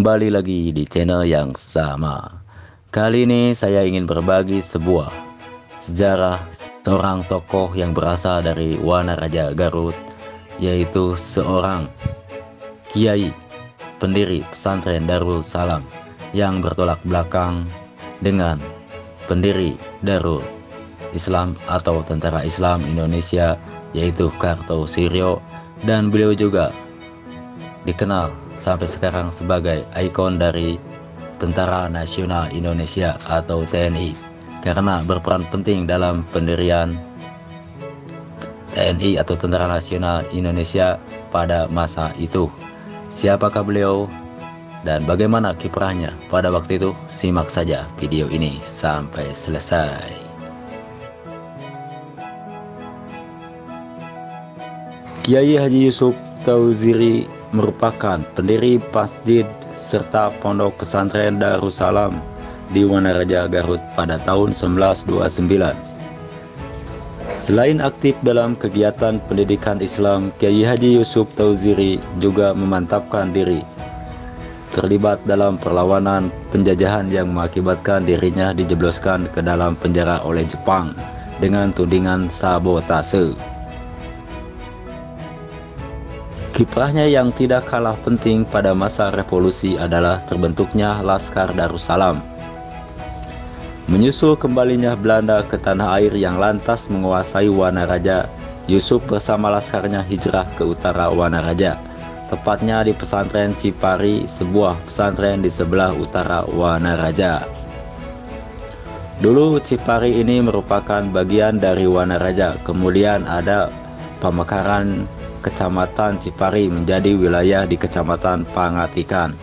Kembali lagi di channel yang sama. Kali ini saya ingin berbagi sebuah sejarah seorang tokoh yang berasal dari Wanaraja Garut, yaitu seorang kiai pendiri pesantren Darul Salam yang bertolak belakang dengan pendiri Darul Islam atau Tentara Islam Indonesia, yaitu Kartosuryo, dan beliau juga dikenal sampai sekarang sebagai ikon dari Tentara Nasional Indonesia atau TNI karena berperan penting dalam pendirian TNI atau Tentara Nasional Indonesia pada masa itu. Siapakah beliau dan bagaimana kiprahnya pada waktu itu? Simak saja video ini sampai selesai. Kiai Haji Yusuf Tauhziri merupakan pendiri masjid serta pondok pesantren Darussalam di Wanaraja Garut pada tahun 1929. Selain aktif dalam kegiatan pendidikan Islam, Kiai Haji Yusuf Tauhziri juga memantapkan diri terlibat dalam perlawanan penjajahan yang mengakibatkan dirinya dijebloskan ke dalam penjara oleh Jepang dengan tudingan sabotase. Kiprahnya yang tidak kalah penting pada masa revolusi adalah terbentuknya Laskar Darussalam. Menyusul kembalinya Belanda ke tanah air yang lantas menguasai Wanaraja, Yusuf bersama laskarnya hijrah ke utara Wanaraja, tepatnya di pesantren Cipari, sebuah pesantren di sebelah utara Wanaraja. Dulu Cipari ini merupakan bagian dari Wanaraja, kemudian ada pemekaran Kecamatan Cipari menjadi wilayah di Kecamatan Pangatikan.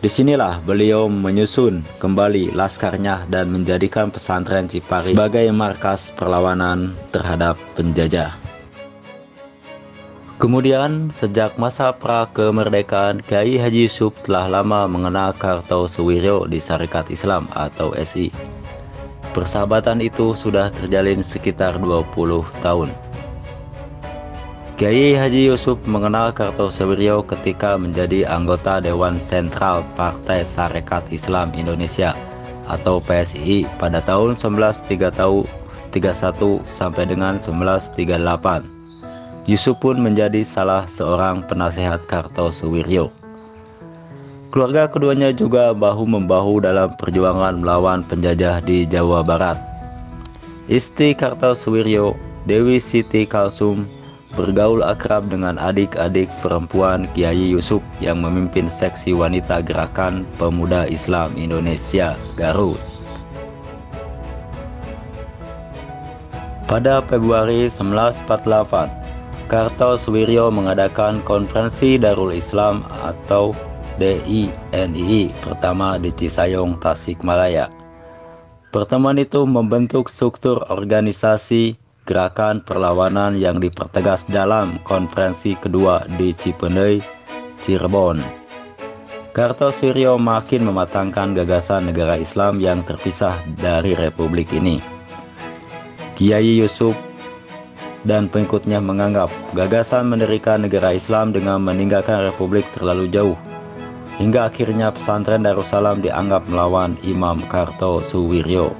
Disinilah beliau menyusun kembali laskarnya dan menjadikan pesantren Cipari sebagai markas perlawanan terhadap penjajah. Kemudian sejak masa pra-kemerdekaan, Kiai Haji Yusuf telah lama mengenal Kartosuryo di Sarekat Islam atau SI. Persahabatan itu sudah terjalin sekitar 20 tahun. Kiai Haji Yusuf mengenal Kartosuryo ketika menjadi anggota Dewan Sentral Partai Sarekat Islam Indonesia atau PSI pada tahun 1931 sampai dengan 1938. Yusuf pun menjadi salah seorang penasehat Kartosuryo. Keluarga keduanya juga bahu-membahu dalam perjuangan melawan penjajah di Jawa Barat. Istri Kartosuryo, Dewi Siti Kalsum, bergaul akrab dengan adik-adik perempuan Kiai Yusuf yang memimpin seksi wanita Gerakan Pemuda Islam Indonesia Garut. Pada Februari 1948, Kartosuryo mengadakan konferensi Darul Islam atau DINII pertama di Cisayong, Tasikmalaya. Pertemuan itu membentuk struktur organisasi gerakan perlawanan yang dipertegas dalam konferensi kedua di Cipendei, Cirebon. Kartosuryo makin mematangkan gagasan negara Islam yang terpisah dari republik ini. Kiai Yusuf dan pengikutnya menganggap gagasan mendirikan negara Islam dengan meninggalkan republik terlalu jauh, hingga akhirnya pesantren Darussalam dianggap melawan Imam Kartosuryo.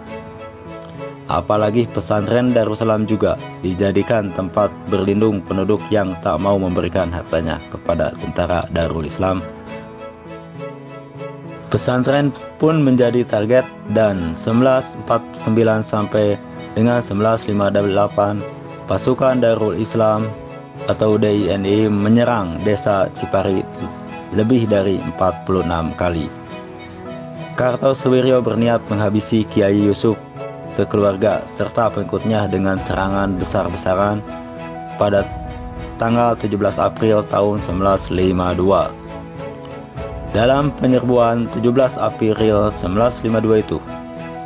Apalagi pesantren Darussalam juga dijadikan tempat berlindung penduduk yang tak mau memberikan hartanya kepada tentara Darul Islam. Pesantren pun menjadi target dan 1949 sampai dengan 1958 pasukan Darul Islam atau DINI menyerang desa Cipari lebih dari 46 kali. Kartosuryo berniat menghabisi Kiai Yusuf sekeluarga serta pengikutnya dengan serangan besar-besaran pada tanggal 17 April tahun 1952. Dalam penyerbuan 17 April 1952 itu,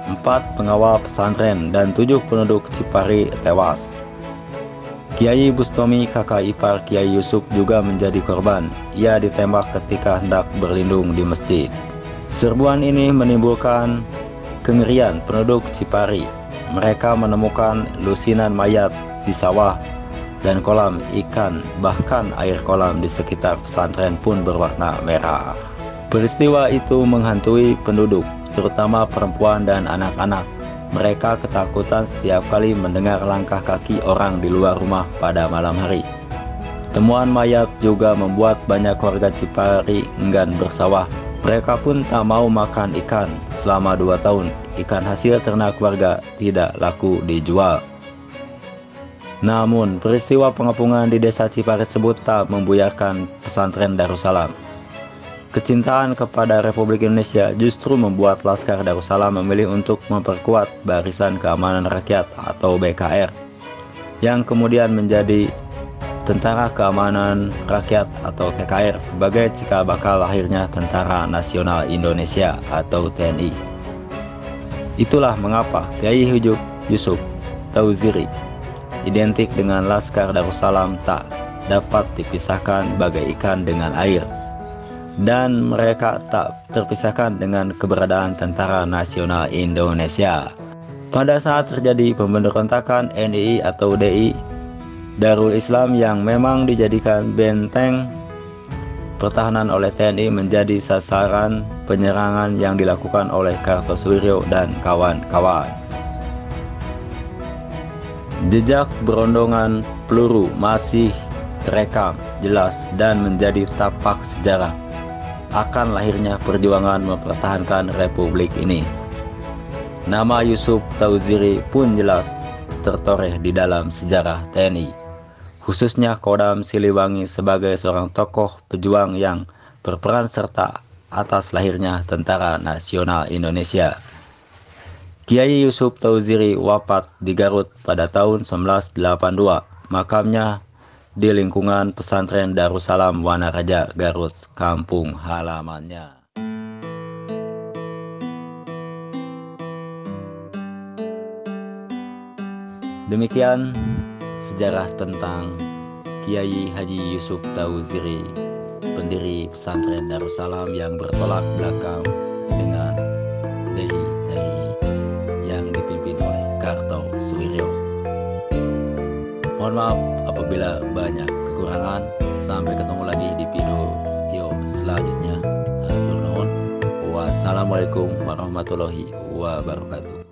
4 pengawal pesantren dan 7 penduduk Cipari tewas. Kiai Bustomi, kakak ipar Kiai Yusuf, juga menjadi korban. Ia ditembak ketika hendak berlindung di masjid. Serbuan ini menimbulkan kengerian penduduk Cipari. Mereka menemukan lusinan mayat di sawah dan kolam ikan, bahkan air kolam di sekitar pesantren pun berwarna merah. Peristiwa itu menghantui penduduk, terutama perempuan dan anak-anak. Mereka ketakutan setiap kali mendengar langkah kaki orang di luar rumah pada malam hari. Temuan mayat juga membuat banyak warga Cipari enggan bersawah. Mereka pun tak mau makan ikan selama 2 tahun. Ikan hasil ternak warga tidak laku dijual. Namun, peristiwa pengepungan di desa Cipari tersebut tak membuyarkan pesantren Darussalam. Kecintaan kepada Republik Indonesia justru membuat Laskar Darussalam memilih untuk memperkuat Barisan Keamanan Rakyat atau BKR, yang kemudian menjadi Tentara Keamanan Rakyat atau TKR sebagai cikal bakal lahirnya Tentara Nasional Indonesia atau TNI. Itulah mengapa Kiai Haji Yusuf Tauhziri identik dengan Laskar Darussalam tak dapat dipisahkan bagai ikan dengan air, dan mereka tak terpisahkan dengan keberadaan Tentara Nasional Indonesia. Pada saat terjadi pemberontakan NII atau DI, Darul Islam yang memang dijadikan benteng pertahanan oleh TNI menjadi sasaran penyerangan yang dilakukan oleh Kartosuwiryo dan kawan-kawan. Jejak berondongan peluru masih terekam jelas dan menjadi tapak sejarah akan lahirnya perjuangan mempertahankan republik ini. Nama Yusuf Tauhziri pun jelas tertoreh di dalam sejarah TNI, khususnya Kodam Siliwangi sebagai seorang tokoh pejuang yang berperan serta atas lahirnya Tentara Nasional Indonesia. Kiai Yusuf Tauhziri wafat di Garut pada tahun 1982. Makamnya di lingkungan pesantren Darussalam Wanaraja, Garut, kampung halamannya. Demikian sejarah tentang Kiai Haji Yusuf Tauhziri, pendiri pesantren Darussalam yang bertolak belakang dengan DI yang dipimpin oleh Kartosuwiryo. Mohon maaf apabila banyak kekurangan. Sampai ketemu lagi di video selanjutnya. Hatur nuhun. Wassalamualaikum warahmatullahi wabarakatuh.